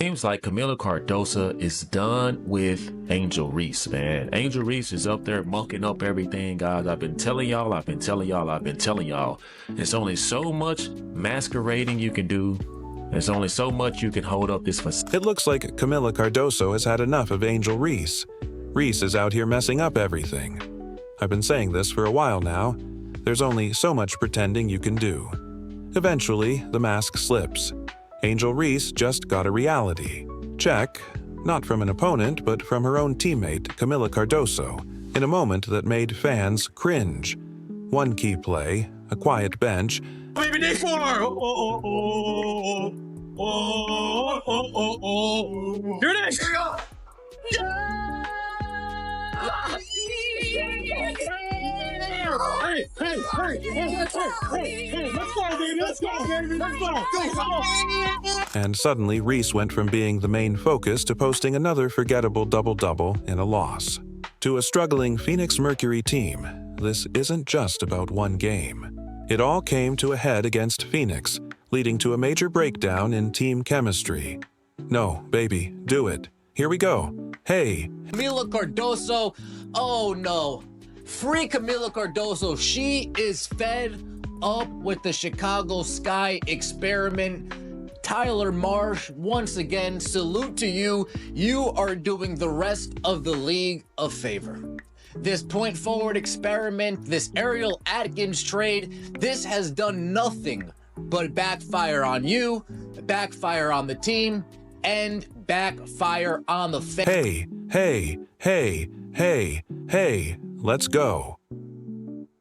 Seems like Kamilla Cardoso is done with Angel Reese, man. Angel Reese is up there mucking up everything, guys. I've been telling y'all. There's only so much masquerading you can do. There's only so much you can hold up this facade. It looks like Kamilla Cardoso has had enough of Angel Reese. Reese is out here messing up everything. I've been saying this for a while now. There's only so much pretending you can do. Eventually, the mask slips. Angel Reese just got a reality check, not from an opponent, but from her own teammate, Kamilla Cardoso, in a moment that made fans cringe. One key play, a quiet bench. Baby day 4! Here it is! Here we go! Hey, let's go, baby, let's go. And suddenly, Reese went from being the main focus to posting another forgettable double-double in a loss. To a struggling Phoenix Mercury team, this isn't just about one game. It all came to a head against Phoenix, leading to a major breakdown in team chemistry. No, baby, do it. Here we go. Hey. Kamilla Cardoso, oh no. Free Kamilla Cardoso. She is fed up with the Chicago Sky experiment. Tyler Marsh, once again, salute to you. You are doing the rest of the league a favor. This point forward experiment, this Ariel Atkins trade, this has done nothing but backfire on you, backfire on the team, and backfire on the Hey, let's go.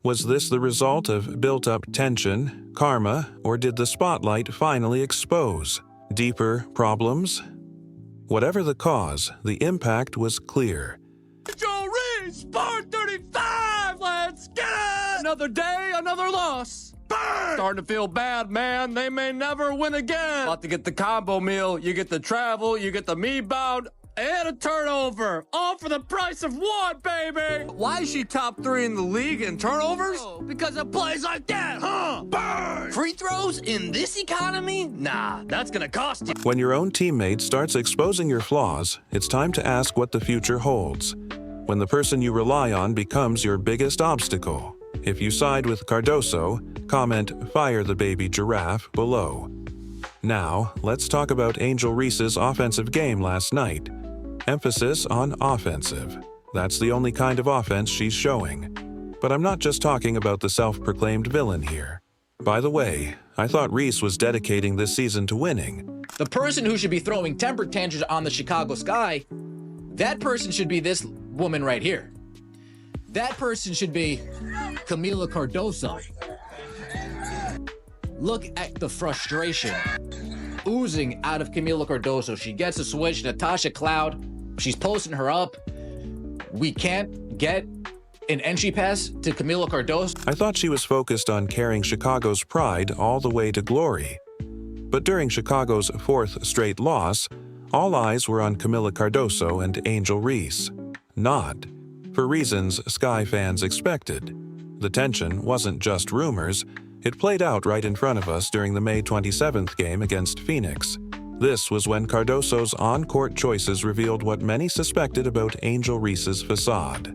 Was this the result of built-up tension, karma, or did the spotlight finally expose deeper problems? Whatever the cause, the impact was clear. Angel Reese, 435, let's get it! Another day, another loss. Burn! Starting to feel bad, man. They may never win again. About to get the combo meal, you get the travel, you get the rebound, and a turnover. All for the price of one, baby. Why is she top 3 in the league in turnovers? Oh, because of plays like that, huh? Burn! Free throws in this economy? Nah, that's gonna cost you. When your own teammate starts exposing your flaws, it's time to ask what the future holds. When the person you rely on becomes your biggest obstacle. If you side with Cardoso, comment "Fire the baby giraffe" below. Now, let's talk about Angel Reese's offensive game last night. Emphasis on offensive. That's the only kind of offense she's showing. But I'm not just talking about the self-proclaimed villain here. By the way, I thought Reese was dedicating this season to winning. The person who should be throwing temper tantrums on the Chicago Sky, that person should be this woman right here. That person should be Kamilla Cardoso. Look at the frustration oozing out of Kamilla Cardoso. She gets a switch, Natasha Cloud. She's posting her up. We can't get an entry pass to Kamilla Cardoso. I thought she was focused on carrying Chicago's pride all the way to glory. But during Chicago's 4th straight loss, all eyes were on Kamilla Cardoso and Angel Reese. Not, for reasons Sky fans expected. The tension wasn't just rumors. It played out right in front of us during the May 27th game against Phoenix. This was when Cardoso's on-court choices revealed what many suspected about Angel Reese's facade.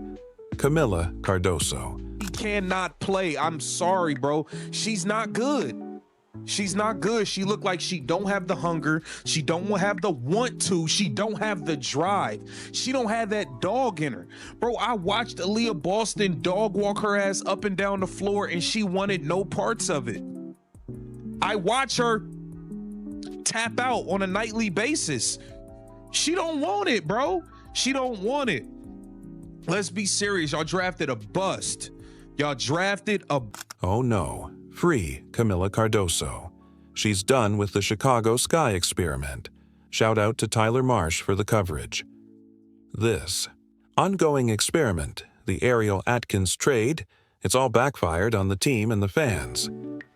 Kamilla Cardoso. He cannot play. I'm sorry, bro. She's not good. She's not good. She look like she don't have the hunger. She don't have the want to. She don't have the drive. She don't have that dog in her. Bro, I watched Aaliyah Boston dog walk her ass up and down the floor and she wanted no parts of it. I watch her tap out on a nightly basis. She don't want it, bro. She don't want it. Let's be serious. Y'all drafted a bust. Y'all drafted a... Oh no. Free Kamilla Cardoso. She's done with the Chicago Sky experiment. Shout out to Tyler Marsh for the coverage. This ongoing experiment, the Ariel Atkins trade, it's all backfired on the team and the fans.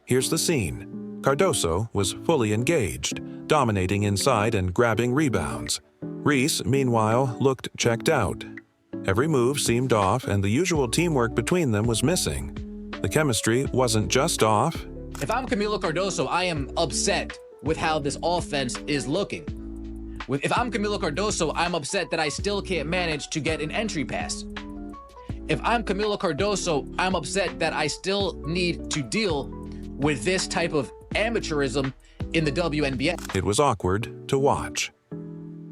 Here's the scene. Cardoso was fully engaged, dominating inside and grabbing rebounds. Reese, meanwhile, looked checked out. Every move seemed off and the usual teamwork between them was missing. The chemistry wasn't just off. If I'm Kamilla Cardoso, I am upset with how this offense is looking. If I'm Kamilla Cardoso, I'm upset that I still can't manage to get an entry pass. If I'm Kamilla Cardoso, I'm upset that I still need to deal with this type of amateurism in the WNBA. It was awkward to watch.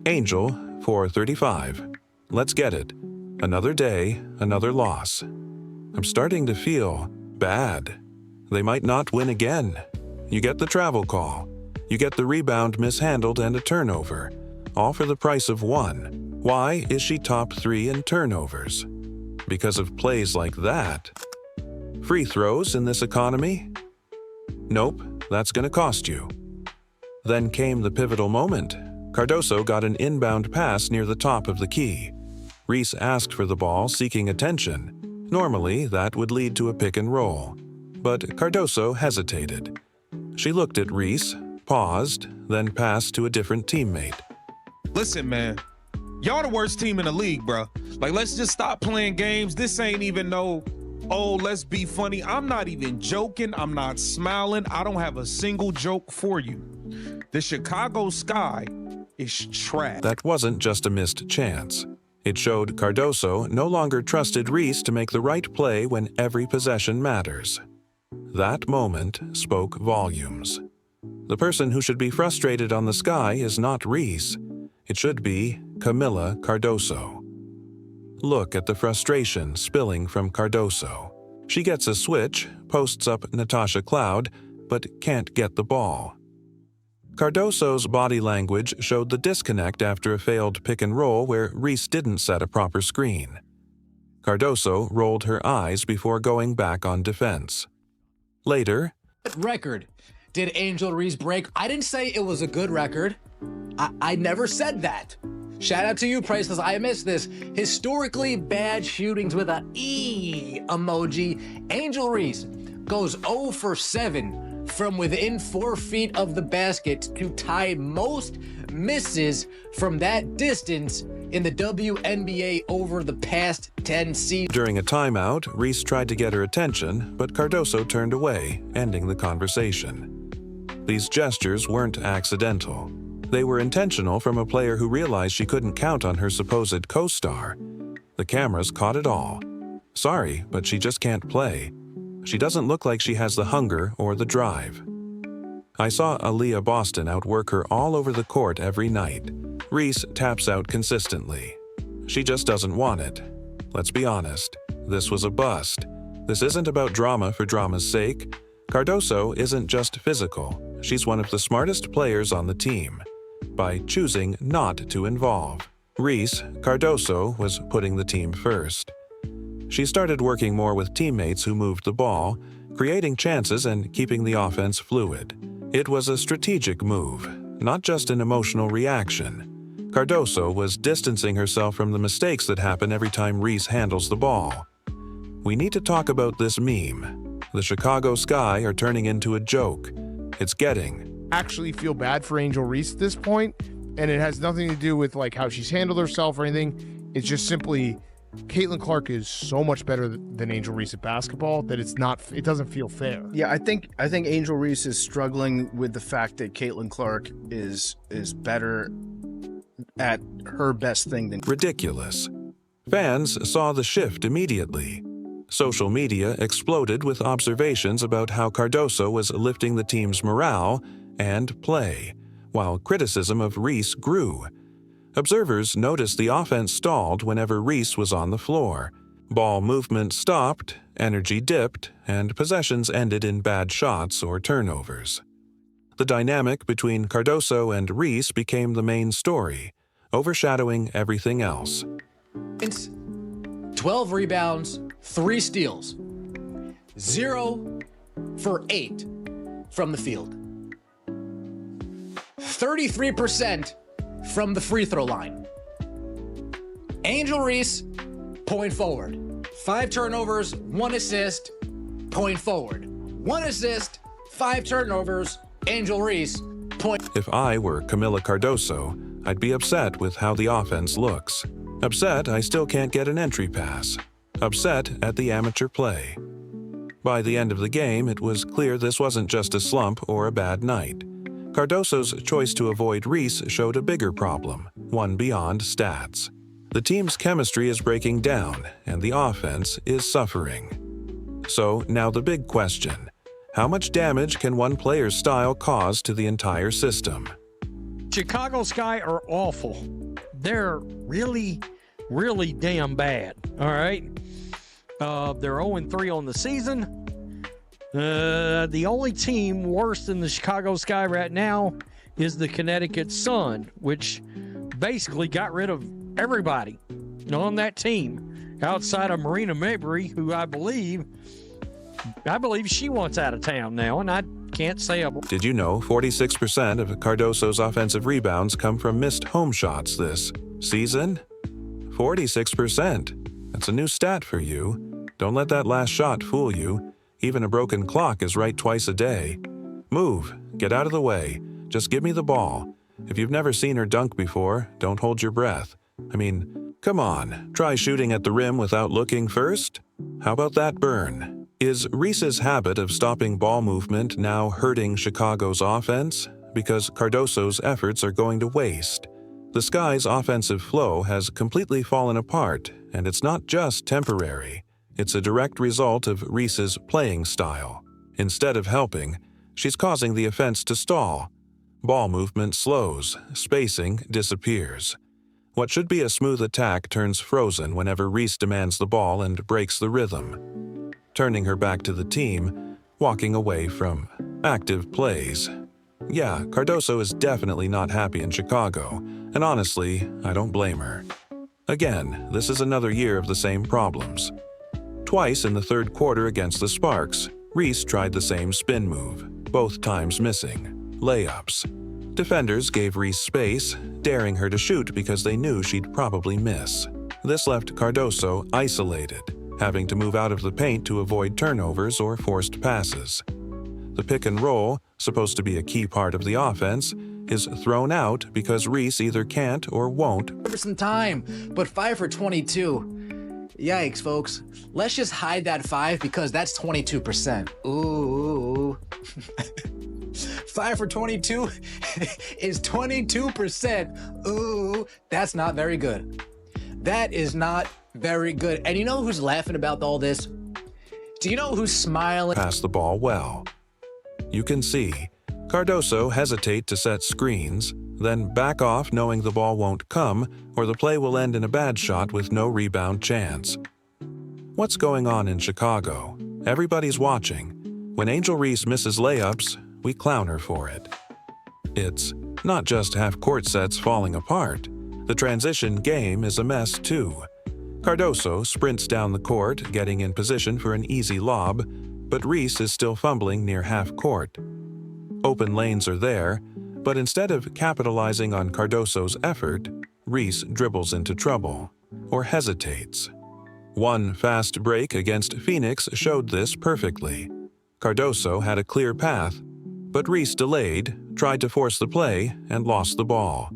Angel, 435. Let's get it. Another day, another loss. I'm starting to feel bad. They might not win again. You get the travel call. You get the rebound mishandled and a turnover. All for the price of one. Why is she top 3 in turnovers? Because of plays like that? Free throws in this economy? Nope, that's gonna cost you. Then came the pivotal moment. Cardoso got an inbound pass near the top of the key. Reese asked for the ball, seeking attention. Normally, that would lead to a pick and roll. But Cardoso hesitated. She looked at Reese, paused, then passed to a different teammate. Listen, man, y'all the worst team in the league, bro. Like, let's just stop playing games. This ain't even no, oh, let's be funny. I'm not even joking. I'm not smiling. I don't have a single joke for you. The Chicago Sky is trash. That wasn't just a missed chance. It showed Cardoso no longer trusted Reese to make the right play when every possession matters. That moment spoke volumes. The person who should be frustrated on the Sky is not Reese. It should be Kamilla Cardoso. Look at the frustration spilling from Cardoso. She gets a switch, posts up Natasha Cloud, but can't get the ball. Cardoso's body language showed the disconnect after a failed pick and roll where Reese didn't set a proper screen. Cardoso rolled her eyes before going back on defense. Later, What record did Angel Reese break? I didn't say it was a good record. I never said that. Shout out to you, Priceless. I missed this. Historically bad shootings with a E emoji. Angel Reese goes 0 for 7 from within 4 feet of the basket to tie most misses from that distance in the WNBA over the past 10 seasons. during a timeout, Reese tried to get her attention, but Cardoso turned away, ending the conversation. These gestures weren't accidental. They were intentional from a player who realized she couldn't count on her supposed co-star. The cameras caught it all. Sorry, but she just can't play. She doesn't look like she has the hunger or the drive. I saw Aaliyah Boston outwork her all over the court every night. Reese taps out consistently. She just doesn't want it. Let's be honest, this was a bust. This isn't about drama for drama's sake. Cardoso isn't just physical. She's one of the smartest players on the team. By choosing not to involve Reese, Cardoso was putting the team first. She started working more with teammates who moved the ball, creating chances and keeping the offense fluid. It was a strategic move, not just an emotional reaction. Cardoso was distancing herself from the mistakes that happen every time Reese handles the ball. We need to talk about this meme. The Chicago Sky are turning into a joke. It's getting actually feel bad for Angel Reese at this point, and it has nothing to do with like how she's handled herself or anything. It's just simply Caitlin Clark is so much better than Angel Reese at basketball that it doesn't feel fair. Yeah, I think Angel Reese is struggling with the fact that Caitlin Clark is better at her best thing than ridiculous. Fans saw the shift immediately. Social media exploded with observations about how Cardoso was lifting the team's morale and play, while criticism of Reese grew. Observers noticed the offense stalled whenever Reese was on the floor. Ball movement stopped, energy dipped, and possessions ended in bad shots or turnovers. The dynamic between Cardoso and Reese became the main story, overshadowing everything else. 12 rebounds, 3 steals, 0 for 8 from the field, 33% from the free throw line. Angel Reese, point forward. 5 turnovers, 1 assist, point forward. 1 assist, 5 turnovers, Angel Reese, point. If I were Kamilla Cardoso, I'd be upset with how the offense looks. Upset I still can't get an entry pass. Upset at the amateur play. By the end of the game, it was clear this wasn't just a slump or a bad night. Cardoso's choice to avoid Reese showed a bigger problem, one beyond stats. The team's chemistry is breaking down, and the offense is suffering. So now the big question: how much damage can one player's style cause to the entire system? Chicago Sky are awful. They're really, really damn bad. All right. They're 0-3 on the season. The only team worse than the Chicago Sky right now is the Connecticut Sun, which basically got rid of everybody on that team outside of Marina Mabry, who I believe she wants out of town now, and I can't say a... Did you know 46% of Cardoso's offensive rebounds come from missed home shots this season? 46%. That's a new stat for you. Don't let that last shot fool you. Even a broken clock is right twice a day. Move. Get out of the way. Just give me the ball. If you've never seen her dunk before, don't hold your breath. I mean, come on. Try shooting at the rim without looking first. How about that burn? Is Reese's habit of stopping ball movement now hurting Chicago's offense? Because Cardoso's efforts are going to waste. The Sky's offensive flow has completely fallen apart, and it's not just temporary. It's a direct result of Reese's playing style. Instead of helping, she's causing the offense to stall. Ball movement slows, spacing disappears. What should be a smooth attack turns frozen whenever Reese demands the ball and breaks the rhythm, turning her back to the team, walking away from active plays. Yeah, Cardoso is definitely not happy in Chicago, and honestly, I don't blame her. Again, this is another year of the same problems. Twice in the third quarter against the Sparks, Reese tried the same spin move, both times missing. Layups. Defenders gave Reese space, daring her to shoot because they knew she'd probably miss. This left Cardoso isolated, having to move out of the paint to avoid turnovers or forced passes. The pick and roll, supposed to be a key part of the offense, is thrown out because Reese either can't or won't. For some time, but 5 for 22. Yikes, folks. Let's just hide that 5 because that's 22%. Ooh. 5 for 22 is 22%. Ooh, that's not very good. That is not very good. And you know who's laughing about all this? Do you know who's smiling? Pass the ball well. You can see Cardoso hesitate to set screens, then back off knowing the ball won't come or the play will end in a bad shot with no rebound chance. What's going on in Chicago? Everybody's watching. When Angel Reese misses layups, we clown her for it. It's not just half-court sets falling apart. The transition game is a mess too. Cardoso sprints down the court, getting in position for an easy lob, but Reese is still fumbling near half-court. Open lanes are there, but instead of capitalizing on Cardoso's effort, Reese dribbles into trouble, or hesitates. One fast break against Phoenix showed this perfectly. Cardoso had a clear path, but Reese delayed, tried to force the play, and lost the ball.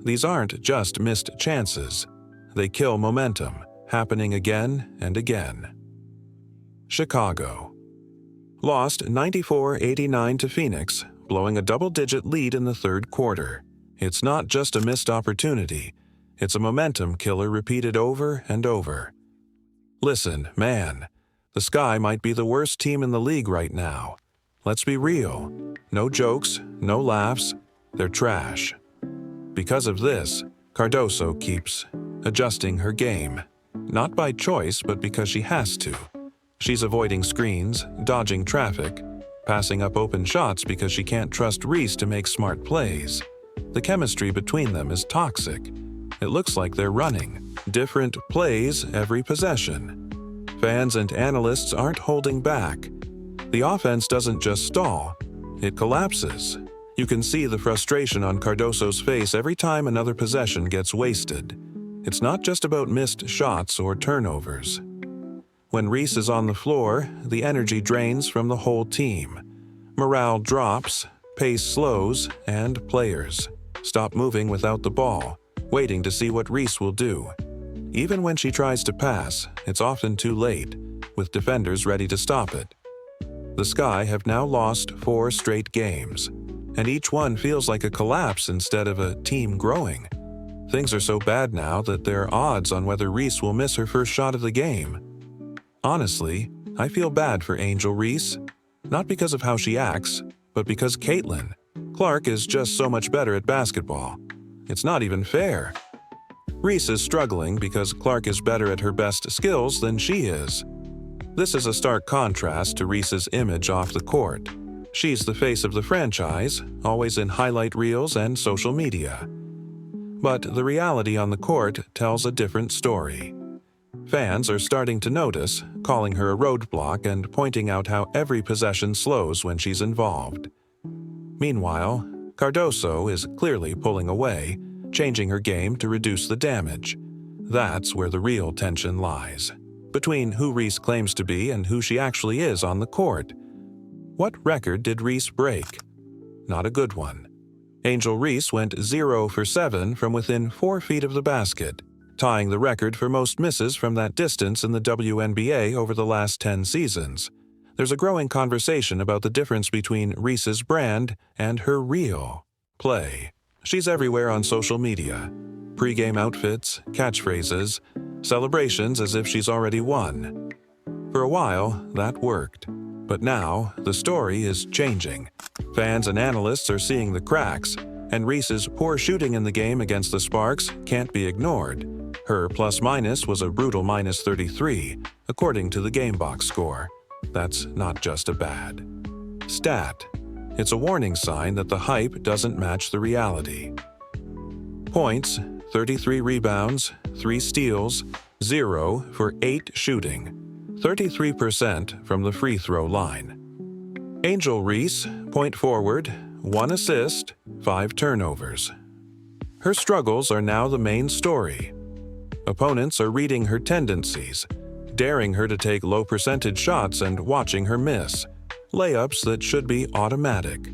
These aren't just missed chances. They kill momentum, happening again and again. Chicago lost 94-89 to Phoenix, blowing a double-digit lead in the third quarter. It's not just a missed opportunity. It's a momentum killer repeated over and over. Listen, man, the Sky might be the worst team in the league right now. Let's be real. No jokes, no laughs. They're trash. Because of this, Cardoso keeps adjusting her game. Not by choice, but because she has to. She's avoiding screens, dodging traffic, passing up open shots because she can't trust Reese to make smart plays. The chemistry between them is toxic. It looks like they're running different plays every possession. Fans and analysts aren't holding back. The offense doesn't just stall, it collapses. You can see the frustration on Cardoso's face every time another possession gets wasted. It's not just about missed shots or turnovers. When Reese is on the floor, the energy drains from the whole team. Morale drops, pace slows, and players stop moving without the ball, waiting to see what Reese will do. Even when she tries to pass, it's often too late, with defenders ready to stop it. The Sky have now lost 4 straight games. and each one feels like a collapse instead of a team growing. Things are so bad now that there are odds on whether Reese will miss her first shot of the game. Honestly, I feel bad for Angel Reese, not because of how she acts, but because Caitlin Clark is just so much better at basketball. It's not even fair. Reese is struggling because Clark is better at her best skills than she is. This is a stark contrast to Reese's image off the court. She's the face of the franchise, always in highlight reels and social media. But the reality on the court tells a different story. Fans are starting to notice, calling her a roadblock and pointing out how every possession slows when she's involved. Meanwhile, Cardoso is clearly pulling away, changing her game to reduce the damage. That's where the real tension lies, between who Reese claims to be and who she actually is on the court. What record did Reese break? Not a good one. Angel Reese went 0 for 7 from within 4 feet of the basket, tying the record for most misses from that distance in the WNBA over the last 10 seasons. There's a growing conversation about the difference between Reese's brand and her real play. She's everywhere on social media. Pre-game outfits, catchphrases, celebrations as if she's already won. For a while, that worked. But now, the story is changing. Fans and analysts are seeing the cracks, and Reese's poor shooting in the game against the Sparks can't be ignored. Her plus-minus was a brutal minus 33, according to the GameBox score. That's not just a bad stat. It's a warning sign that the hype doesn't match the reality. Points, 33 rebounds, 3 steals, 0 for 8 shooting, 33% from the free throw line. Angel Reese, point forward, 1 assist, 5 turnovers. Her struggles are now the main story. Opponents are reading her tendencies, daring her to take low percentage shots and watching her miss, layups that should be automatic.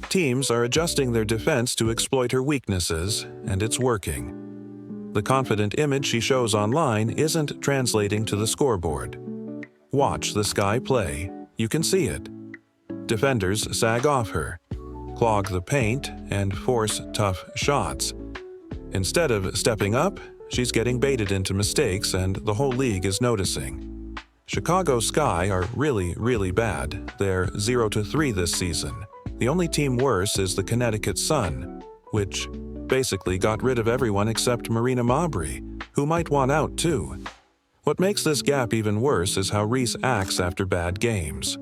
Teams are adjusting their defense to exploit her weaknesses, and it's working. The confident image she shows online isn't translating to the scoreboard. Watch the Sky play. You can see it. Defenders sag off her, clog the paint, and force tough shots. Instead of stepping up, she's getting baited into mistakes, and the whole league is noticing. Chicago Sky are really bad. They're 0-3 this season. The only team worse is the Connecticut Sun, which basically got rid of everyone except Marina Mabrey, who might want out too. What makes this gap even worse is how Reese acts after bad games.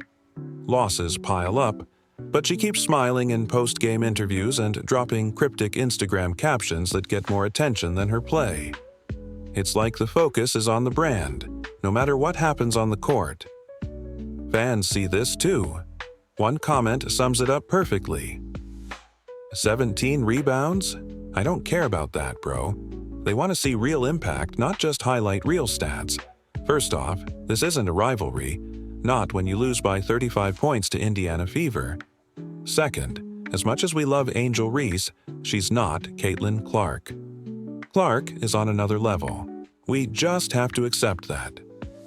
Losses pile up, but she keeps smiling in post-game interviews and dropping cryptic Instagram captions that get more attention than her play. It's like the focus is on the brand, no matter what happens on the court. Fans see this too. One comment sums it up perfectly. 17 rebounds? I don't care about that, bro. They want to see real impact, not just highlight reel stats. First off, this isn't a rivalry, not when you lose by 35 points to Indiana Fever. Second, as much as we love Angel Reese, she's not Caitlin Clark. Clark is on another level. We just have to accept that.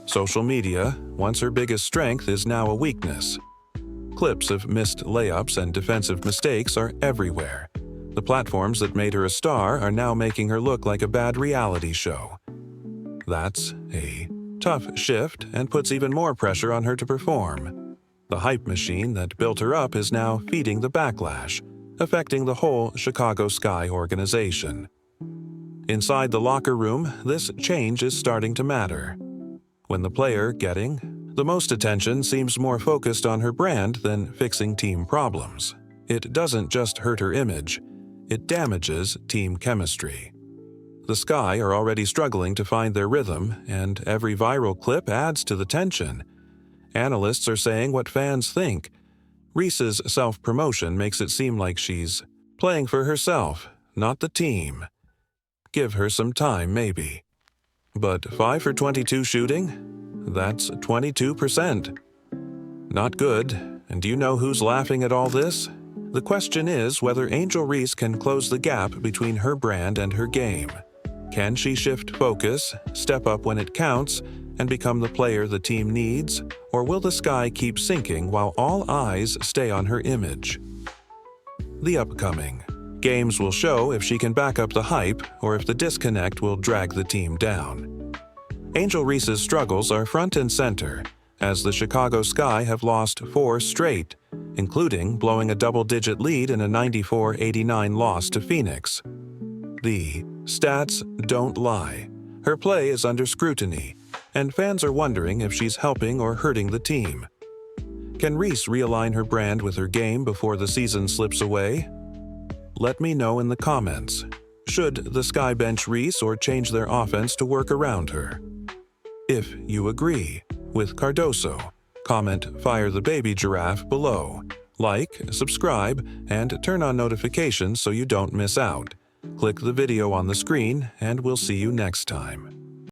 Social media, once her biggest strength, is now a weakness. Clips of missed layups and defensive mistakes are everywhere. The platforms that made her a star are now making her look like a bad reality show. That's a tough shift and puts even more pressure on her to perform. The hype machine that built her up is now feeding the backlash, affecting the whole Chicago Sky organization. Inside the locker room, this change is starting to matter. When the player getting the most attention seems more focused on her brand than fixing team problems. It doesn't just hurt her image, it damages team chemistry. The Sky are already struggling to find their rhythm, and every viral clip adds to the tension. Analysts are saying what fans think. Reese's self-promotion makes it seem like she's playing for herself, not the team. Give her some time, maybe. But 5 for 22 shooting? That's 22%. Not good, and do you know who's laughing at all this? The question is whether Angel Reese can close the gap between her brand and her game. Can she shift focus, step up when it counts, and become the player the team needs? Or will the Sky keep sinking while all eyes stay on her image? the upcoming. Games will show if she can back up the hype or if the disconnect will drag the team down. Angel Reese's struggles are front and center, as the Chicago Sky have lost 4 straight, including blowing a double-digit lead in a 94-89 loss to Phoenix. The stats don't lie. Her play is under scrutiny, and fans are wondering if she's helping or hurting the team. Can Reese realign her brand with her game before the season slips away? Let me know in the comments. Should the Sky bench Reese or change their offense to work around her? If you agree with Cardoso, comment "Fire the Baby Giraffe" below. Like, subscribe, and turn on notifications so you don't miss out. Click the video on the screen, and we'll see you next time.